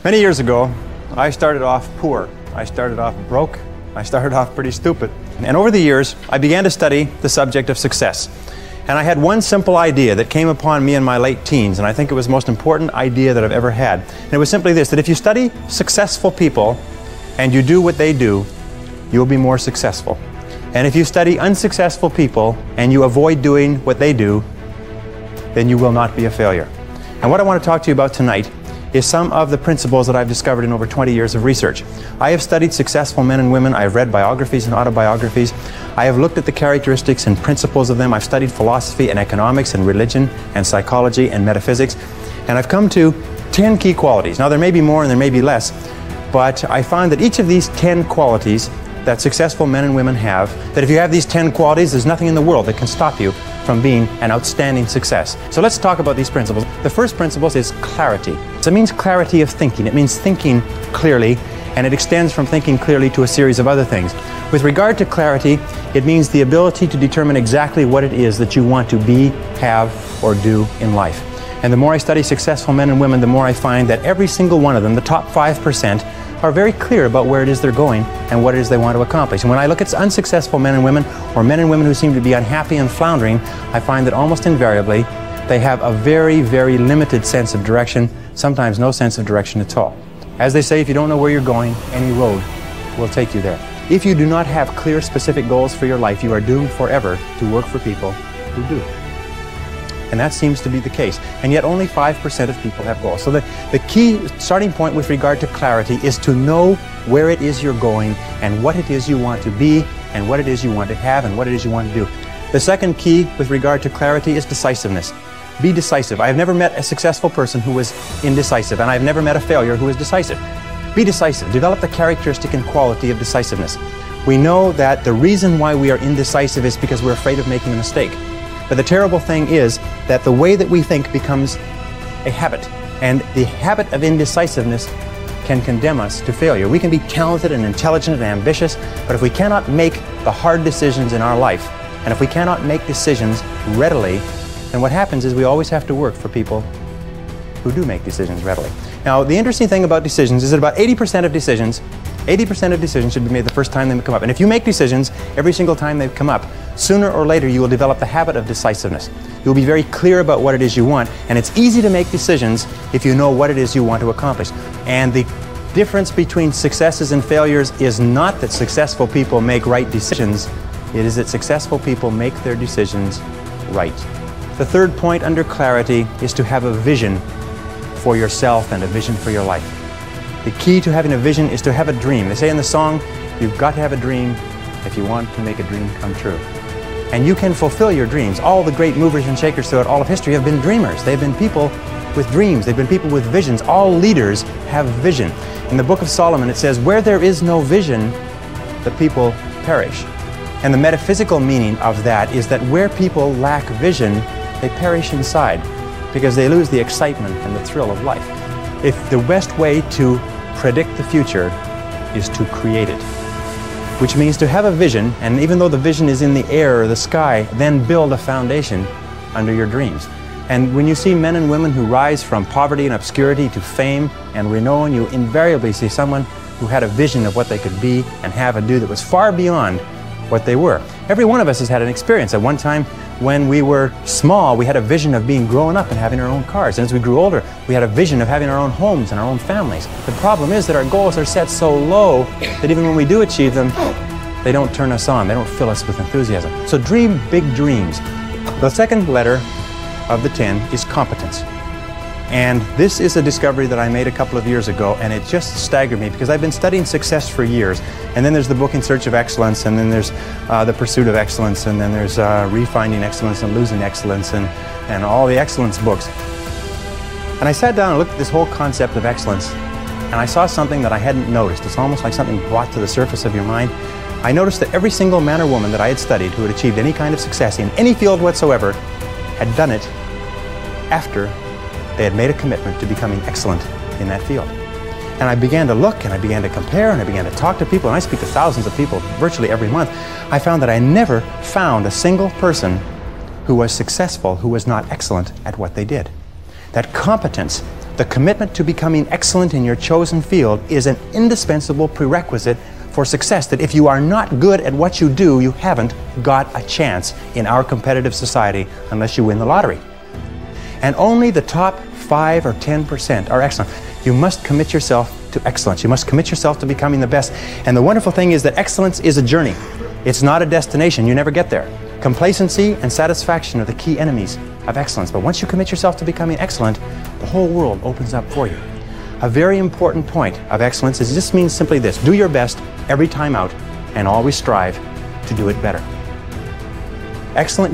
Many years ago, I started off poor. I started off broke. I started off pretty stupid. And over the years, I began to study the subject of success. And I had one simple idea that came upon me in my late teens, and I think it was the most important idea that I've ever had. And it was simply this, that if you study successful people and you do what they do, you'll be more successful. And if you study unsuccessful people and you avoid doing what they do, then you will not be a failure. And what I want to talk to you about tonight is some of the principles that I've discovered in over 20 years of research. I have studied successful men and women. I have read biographies and autobiographies. I have looked at the characteristics and principles of them. I've studied philosophy and economics and religion and psychology and metaphysics. And I've come to 10 key qualities. Now there may be more and there may be less, but I find that each of these 10 qualities that successful men and women have, that if you have these 10 qualities, there's nothing in the world that can stop you from being an outstanding success. So let's talk about these principles. The first principle is clarity. So it means clarity of thinking. It means thinking clearly, and it extends from thinking clearly to a series of other things. With regard to clarity, it means the ability to determine exactly what it is that you want to be, have, or do in life. And the more I study successful men and women, the more I find that every single one of them, the top 5%, are very clear about where it is they're going and what it is they want to accomplish. And when I look at unsuccessful men and women, or men and women who seem to be unhappy and floundering, I find that almost invariably they have a very, very limited sense of direction, sometimes no sense of direction at all. As they say, if you don't know where you're going, any road will take you there. If you do not have clear, specific goals for your life, you are doomed forever to work for people who do. And that seems to be the case. And yet only 5% of people have goals. So the key starting point with regard to clarity is to know where it is you're going and what it is you want to be and what it is you want to have and what it is you want to do. The second key with regard to clarity is decisiveness. Be decisive. I have never met a successful person who was indecisive, and I have never met a failure who was decisive. Be decisive. Develop the characteristic and quality of decisiveness. We know that the reason why we are indecisive is because we're afraid of making a mistake. But the terrible thing is that the way that we think becomes a habit, and the habit of indecisiveness can condemn us to failure. We can be talented and intelligent and ambitious, but if we cannot make the hard decisions in our life, and if we cannot make decisions readily, then what happens is we always have to work for people who do make decisions readily. Now, the interesting thing about decisions is that about 80% of decisions should be made the first time they come up. And if you make decisions every single time they come up, sooner or later you will develop the habit of decisiveness. You'll be very clear about what it is you want, and it's easy to make decisions if you know what it is you want to accomplish. And the difference between successes and failures is not that successful people make right decisions, it is that successful people make their decisions right. The third point under clarity is to have a vision for yourself and a vision for your life. The key to having a vision is to have a dream. They say in the song, you've got to have a dream if you want to make a dream come true. And you can fulfill your dreams. All the great movers and shakers throughout all of history have been dreamers. They've been people with dreams. They've been people with visions. All leaders have vision. In the book of Solomon it says, where there is no vision, the people perish. And the metaphysical meaning of that is that where people lack vision, they perish inside because they lose the excitement and the thrill of life. If the best way to predict the future is to create it, which means to have a vision, and even though the vision is in the air or the sky, then build a foundation under your dreams. And when you see men and women who rise from poverty and obscurity to fame and renown, you invariably see someone who had a vision of what they could be and have and do that was far beyond what they were. Every one of us has had an experience. At one time when we were small, we had a vision of being grown up and having our own cars. And as we grew older, we had a vision of having our own homes and our own families. The problem is that our goals are set so low that even when we do achieve them, they don't turn us on. They don't fill us with enthusiasm. So dream big dreams. The second letter of the 10 is competence. And this is a discovery that I made a couple of years ago, and it just staggered me because I've been studying success for years. And then there's the book In Search of Excellence, and then there's The Pursuit of Excellence, and then there's Refinding Excellence and Losing Excellence, and all the excellence books. And I sat down and looked at this whole concept of excellence, and I saw something that I hadn't noticed. It's almost like something brought to the surface of your mind. I noticed that every single man or woman that I had studied who had achieved any kind of success in any field whatsoever had done it after they had made a commitment to becoming excellent in that field. And I began to look, and I began to compare, and I began to talk to people, and I speak to thousands of people virtually every month. I found that I never found a single person who was successful who was not excellent at what they did. That competence The commitment to becoming excellent in your chosen field is an indispensable prerequisite for success, that if you are not good at what you do, you haven't got a chance in our competitive society unless you win the lottery. And only the top 5 or 10% are excellent. You must commit yourself to excellence. You must commit yourself to becoming the best. And the wonderful thing is that excellence is a journey. It's not a destination. You never get there. Complacency and satisfaction are the key enemies of excellence. But once you commit yourself to becoming excellent, the whole world opens up for you. A very important point of excellence is just means simply this: do your best every time out and always strive to do it better. Excellence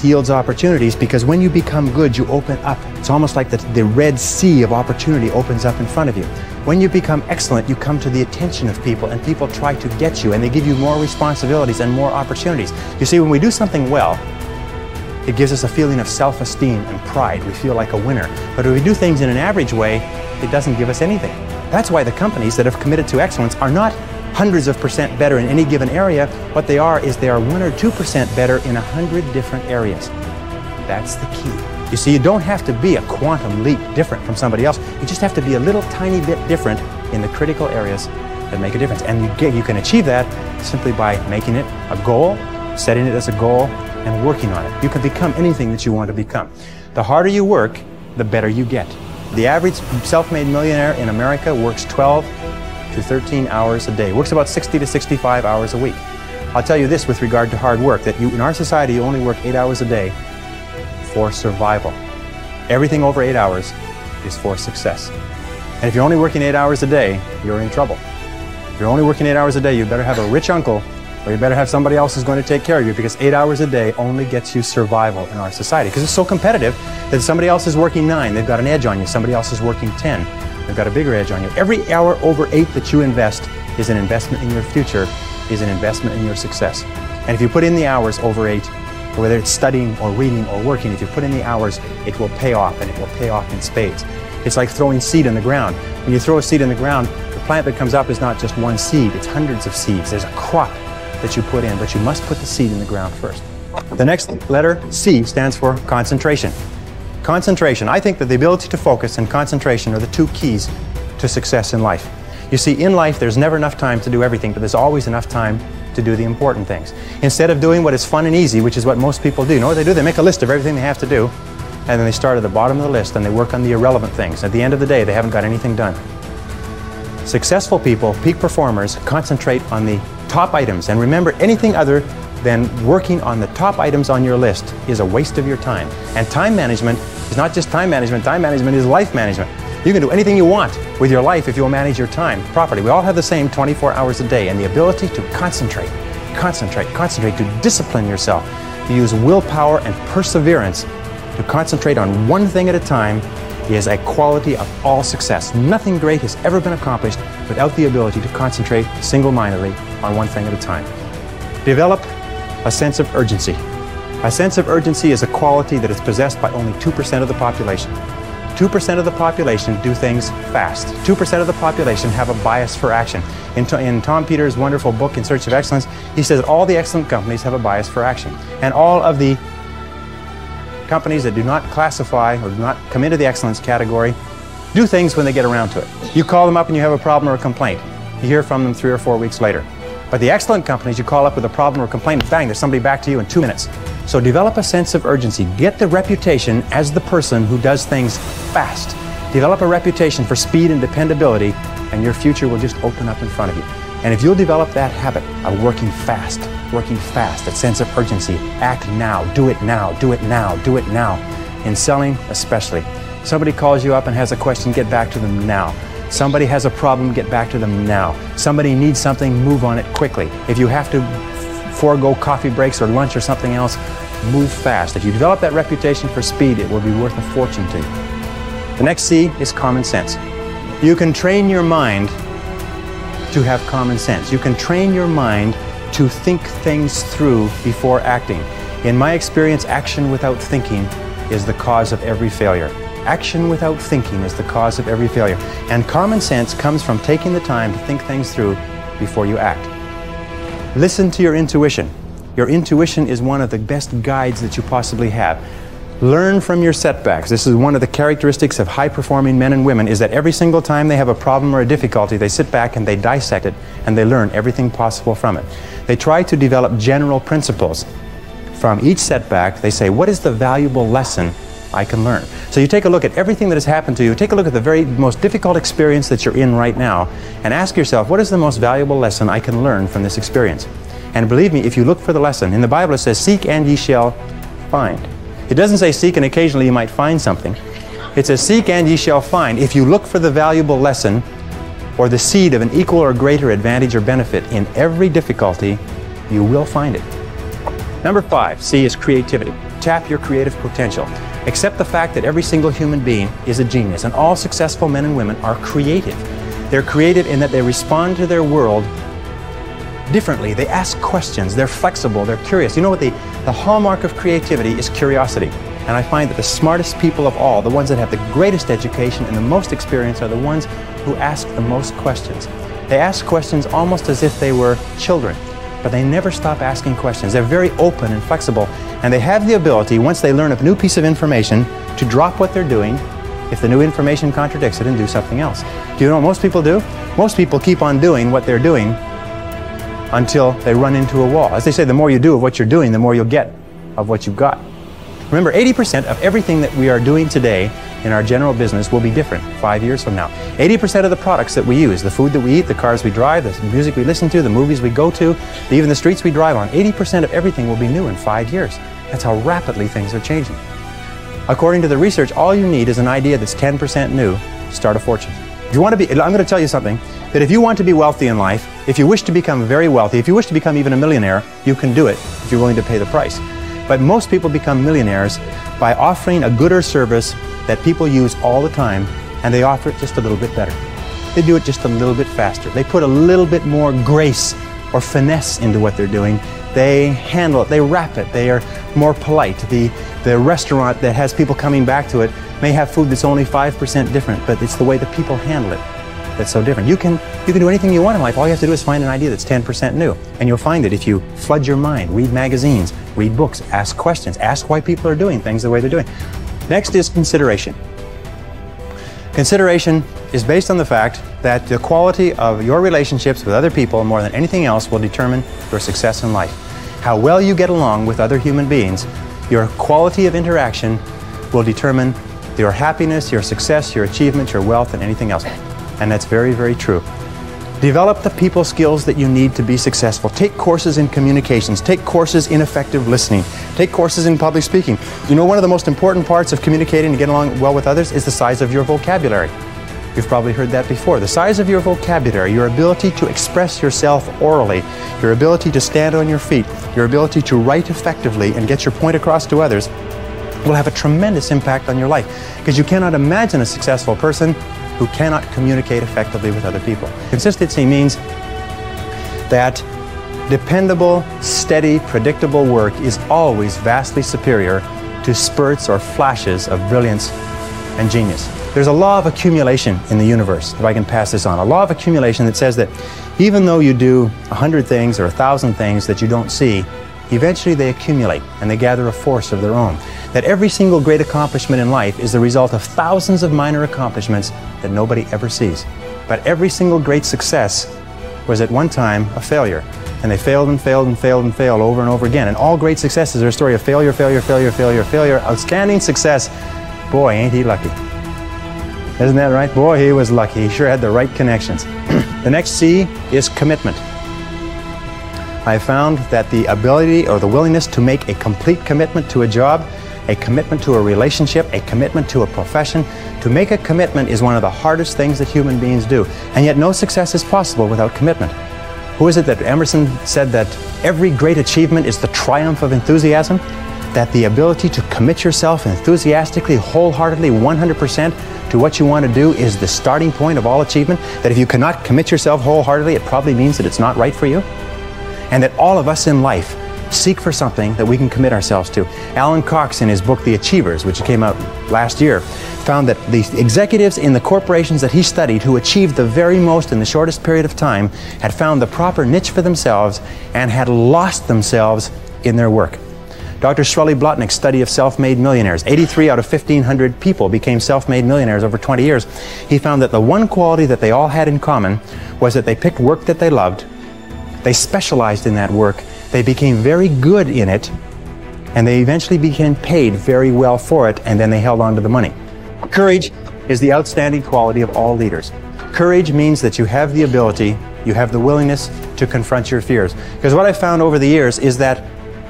yields opportunities, because when you become good, you open up. It's almost like the Red Sea of opportunity opens up in front of you. When you become excellent, you come to the attention of people, and people try to get you, and they give you more responsibilities and more opportunities. You see, when we do something well, it gives us a feeling of self-esteem and pride. We feel like a winner. But if we do things in an average way, it doesn't give us anything. That's why the companies that have committed to excellence are not hundreds of % better in any given area. What they are is they are 1 or 2% better in 100 different areas. That's the key. You see, you don't have to be a quantum leap different from somebody else. You just have to be a little tiny bit different in the critical areas that make a difference. And you can achieve that simply by making it a goal, setting it as a goal, and working on it. You can become anything that you want to become. The harder you work, the better you get. The average self-made millionaire in America works 12 to 13 hours a day. Works about 60 to 65 hours a week. I'll tell you this with regard to hard work, that in our society you only work 8 hours a day for survival. Everything over 8 hours is for success. And if you're only working 8 hours a day, you're in trouble. If you're only working 8 hours a day, you better have a rich uncle, or you better have somebody else who's going to take care of you, because 8 hours a day only gets you survival in our society. Because it's so competitive that if somebody else is working 9, they've got an edge on you. Somebody else is working 10, they've got a bigger edge on you. Every hour over 8 that you invest is an investment in your future, is an investment in your success. And if you put in the hours over 8, whether it's studying or reading or working, if you put in the hours, it will pay off, and it will pay off in spades. It's like throwing seed in the ground. When you throw a seed in the ground, the plant that comes up is not just one seed, it's hundreds of seeds. There's a crop that you put in, but you must put the seed in the ground first. The next letter, C, stands for concentration. Concentration. I think that the ability to focus and concentration are the 2 keys to success in life. You see, in life, there's never enough time to do everything, but there's always enough time to do the important things. Instead of doing what is fun and easy, which is what most people do, you know what they do? They make a list of everything they have to do, and then they start at the bottom of the list and they work on the irrelevant things. At the end of the day, they haven't got anything done. Successful people, peak performers, concentrate on the top items. And remember, anything other than working on the top items on your list is a waste of your time. And time management is not just time management is life management. You can do anything you want with your life if you'll manage your time properly. We all have the same 24 hours a day, and the ability to concentrate, to discipline yourself, to use willpower and perseverance to concentrate on one thing at a time is a quality of all success. Nothing great has ever been accomplished without the ability to concentrate single-mindedly on one thing at a time. Develop a sense of urgency. A sense of urgency is a quality that is possessed by only 2% of the population. 2% of the population do things fast. 2% of the population have a bias for action. In Tom Peters' wonderful book, In Search of Excellence, he says all the excellent companies have a bias for action. And all of the companies that do not classify or do not come into the excellence category do things when they get around to it. You call them up and you have a problem or a complaint. You hear from them 3 or 4 weeks later. But the excellent companies, you call up with a problem or complaint, and bang, there's somebody back to you in 2 minutes. So develop a sense of urgency. Get the reputation as the person who does things fast. Develop a reputation for speed and dependability, and your future will just open up in front of you. And if you'll develop that habit of working fast, that sense of urgency, act now, do it now, do it now, do it now. In selling especially. Somebody calls you up and has a question, get back to them now. Somebody has a problem, get back to them now. Somebody needs something, move on it quickly. If you have to forego coffee breaks or lunch or something else, move fast. If you develop that reputation for speed, it will be worth a fortune to you. The next C is common sense. You can train your mind to have common sense. You can train your mind to think things through before acting. In my experience, action without thinking is the cause of every failure. Action without thinking is the cause of every failure. And common sense comes from taking the time to think things through before you act. Listen to your intuition. Your intuition is one of the best guides that you possibly have. Learn from your setbacks. This is one of the characteristics of high-performing men and women, is that every single time they have a problem or a difficulty, they sit back and they dissect it and they learn everything possible from it. They try to develop general principles. From each setback, they say, what is the valuable lesson I can learn? So you take a look at everything that has happened to you, take a look at the very most difficult experience that you're in right now, and ask yourself, what is the most valuable lesson I can learn from this experience? And believe me, if you look for the lesson, in the Bible it says, seek and ye shall find. It doesn't say seek and occasionally you might find something. It says seek and ye shall find. If you look for the valuable lesson or the seed of an equal or greater advantage or benefit in every difficulty, you will find it. Number 5, C, is creativity. Tap your creative potential. Accept the fact that every single human being is a genius, and all successful men and women are creative. They're creative in that they respond to their world differently. They ask questions, they're flexible, they're curious. You know what, the hallmark of creativity is curiosity. And I find that the smartest people of all, the ones that have the greatest education and the most experience, are the ones who ask the most questions. They ask questions almost as if they were children, but they never stop asking questions. They're very open and flexible, and they have the ability, once they learn a new piece of information, to drop what they're doing if the new information contradicts it and do something else. Do you know what most people do? Most people keep on doing what they're doing until they run into a wall. As they say, the more you do of what you're doing, the more you'll get of what you've got. Remember, 80% of everything that we are doing today in our general business will be different 5 years from now. 80% of the products that we use, the food that we eat, the cars we drive, the music we listen to, the movies we go to, even the streets we drive on, 80% of everything will be new in 5 years. That's how rapidly things are changing. According to the research, all you need is an idea that's 10% new to start a fortune. If you want to be, I'm going to tell you something, that if you want to be wealthy in life, if you wish to become very wealthy, if you wish to become even a millionaire, you can do it if you're willing to pay the price. But most people become millionaires by offering a good or service that people use all the time, and they offer it just a little bit better. They do it just a little bit faster. They put a little bit more grace or finesse into what they're doing. They handle it, they wrap it, they are more polite. The restaurant that has people coming back to it may have food that's only 5% different, but it's the way the people handle it that's so different. You can do anything you want in life. All you have to do is find an idea that's 10% new, and you'll find it if you flood your mind, read magazines, read books, ask questions, ask why people are doing things the way they're doing. Next is consideration. Consideration is based on the fact that the quality of your relationships with other people more than anything else will determine your success in life. How well you get along with other human beings, your quality of interaction will determine your happiness, your success, your achievement, your wealth, and anything else. And that's very, very true. Develop the people skills that you need to be successful. Take courses in communications. Take courses in effective listening. Take courses in public speaking. You know, one of the most important parts of communicating and getting along well with others is the size of your vocabulary. You've probably heard that before. The size of your vocabulary, your ability to express yourself orally, your ability to stand on your feet, your ability to write effectively and get your point across to others will have a tremendous impact on your life, because you cannot imagine a successful person who cannot communicate effectively with other people. Consistency means that dependable, steady, predictable work is always vastly superior to spurts or flashes of brilliance and genius. There's a law of accumulation in the universe, if I can pass this on. A law of accumulation that says that even though you do 100 things or 1,000 things that you don't see, eventually they accumulate and they gather a force of their own. That every single great accomplishment in life is the result of thousands of minor accomplishments that nobody ever sees. But every single great success was at one time a failure. And they failed and failed and failed and failed over and over again. And all great successes are a story of failure, failure, failure, failure, failure. Outstanding success. Boy, ain't he lucky. Isn't that right? Boy, he was lucky. He sure had the right connections. The next C is commitment. I found that the ability or the willingness to make a complete commitment to a job, a commitment to a relationship, a commitment to a profession, to make a commitment is one of the hardest things that human beings do. And yet no success is possible without commitment. Who is it that Emerson said that every great achievement is the triumph of enthusiasm? That the ability to commit yourself enthusiastically, wholeheartedly, 100% to what you want to do is the starting point of all achievement? That if you cannot commit yourself wholeheartedly, it probably means that it's not right for you? And that all of us in life seek for something that we can commit ourselves to. Alan Cox, in his book The Achievers, which came out last year, found that the executives in the corporations that he studied who achieved the very most in the shortest period of time had found the proper niche for themselves and had lost themselves in their work. Dr. Shirley Blotnick's study of self-made millionaires, 83 out of 1,500 people became self-made millionaires over 20 years. He found that the one quality that they all had in common was that they picked work that they loved, they specialized in that work, they became very good in it, and they eventually became paid very well for it, and then they held on to the money. Courage is the outstanding quality of all leaders. Courage means that you have the ability, you have the willingness to confront your fears. Because what I found over the years is that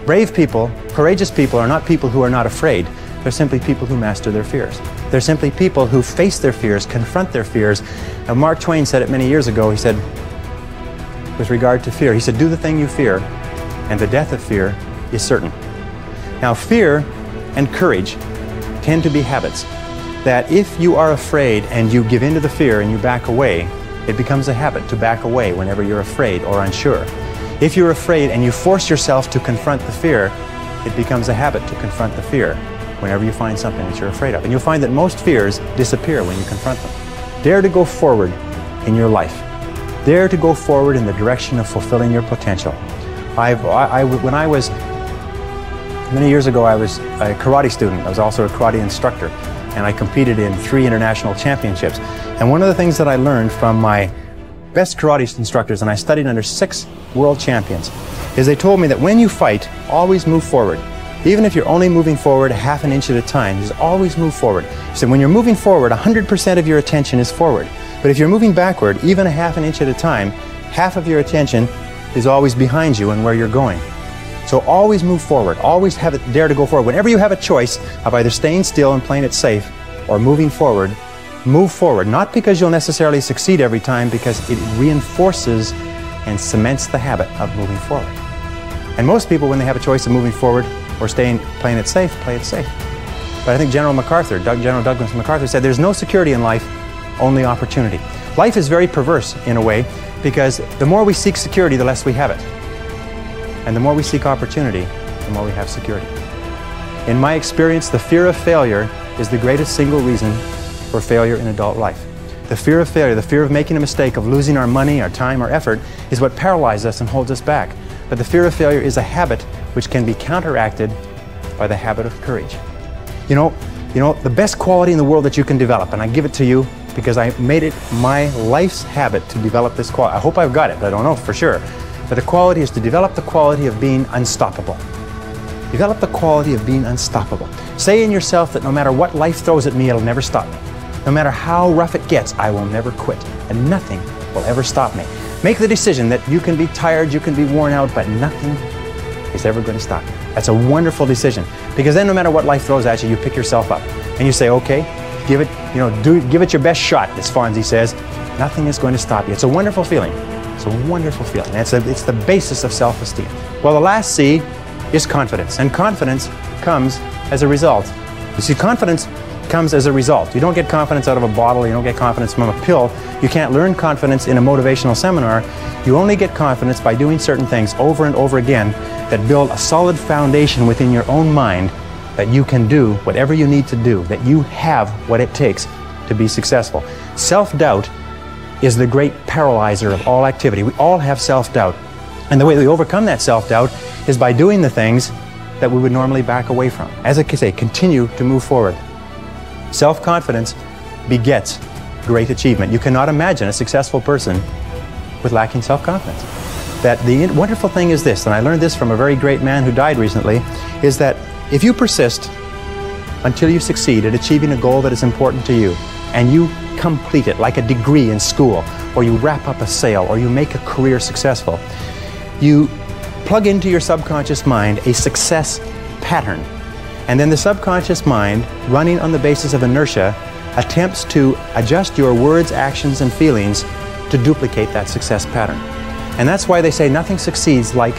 brave people, courageous people are not people who are not afraid. They're simply people who master their fears. They're simply people who face their fears, confront their fears. And Mark Twain said it many years ago. He said, with regard to fear, he said, do the thing you fear, and the death of fear is certain. Now, fear and courage tend to be habits. That if you are afraid and you give in to the fear and you back away, it becomes a habit to back away whenever you're afraid or unsure. If you're afraid and you force yourself to confront the fear, it becomes a habit to confront the fear whenever you find something that you're afraid of. And you'll find that most fears disappear when you confront them. Dare to go forward in your life. Dare to go forward in the direction of fulfilling your potential. When I was, many years ago, I was a karate student. I was also a karate instructor, and I competed in 3 international championships. And one of the things that I learned from my best karate instructors, and I studied under 6 world champions, is they told me that when you fight, always move forward. Even if you're only moving forward ½ an inch at a time, just always move forward. So when you're moving forward, 100% of your attention is forward. But if you're moving backward, even ½ an inch at a time, half of your attention is always behind you and where you're going. So always move forward. Always dare to go forward. Whenever you have a choice of either staying still and playing it safe or moving forward, move forward. Not because you'll necessarily succeed every time, because it reinforces and cements the habit of moving forward. And most people, when they have a choice of moving forward or playing it safe, play it safe. But I think General Douglas MacArthur said there's no security in life, only opportunity. Life is very perverse in a way, because the more we seek security, the less we have it. And the more we seek opportunity, the more we have security. In my experience, the fear of failure is the greatest single reason for failure in adult life. The fear of failure, the fear of making a mistake, of losing our money, our time, our effort, is what paralyzes us and holds us back. But the fear of failure is a habit which can be counteracted by the habit of courage. You know, the best quality in the world that you can develop, and I give it to you because I made it my life's habit to develop this quality. I hope I've got it, but I don't know for sure. But the quality is to develop the quality of being unstoppable. Develop the quality of being unstoppable. Say in yourself that no matter what life throws at me, it'll never stop me. No matter how rough it gets, I will never quit, and nothing will ever stop me. Make the decision that you can be tired, you can be worn out, but nothing is ever going to stop you. That's a wonderful decision, because then no matter what life throws at you, you pick yourself up and you say, okay, give it your best shot, as Fonzie says. Nothing is going to stop you. It's a wonderful feeling. It's a wonderful feeling. It's the basis of self-esteem. Well, the last C is confidence, and confidence comes as a result. You see, confidence comes as a result. You don't get confidence out of a bottle. You don't get confidence from a pill. You can't learn confidence in a motivational seminar. You only get confidence by doing certain things over and over again that build a solid foundation within your own mind that you can do whatever you need to do, that you have what it takes to be successful. Self-doubt is the great paralyzer of all activity. We all have self-doubt. And the way we overcome that self-doubt is by doing the things that we would normally back away from. As I say, continue to move forward. Self-confidence begets great achievement. You cannot imagine a successful person with lacking self-confidence. That the wonderful thing is this, and I learned this from a very great man who died recently, is that if you persist until you succeed at achieving a goal that is important to you, and you complete it like a degree in school, or you wrap up a sale, or you make a career successful, you plug into your subconscious mind a success pattern. And then the subconscious mind, running on the basis of inertia, attempts to adjust your words, actions, and feelings to duplicate that success pattern. And that's why they say nothing succeeds like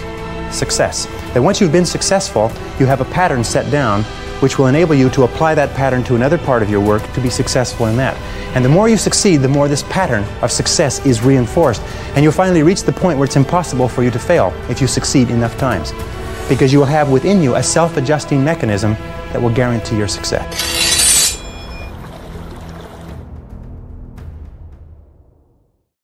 success. That once you've been successful, you have a pattern set down which will enable you to apply that pattern to another part of your work to be successful in that. And the more you succeed, the more this pattern of success is reinforced. And you'll finally reach the point where it's impossible for you to fail if you succeed enough times. Because you will have within you a self-adjusting mechanism that will guarantee your success.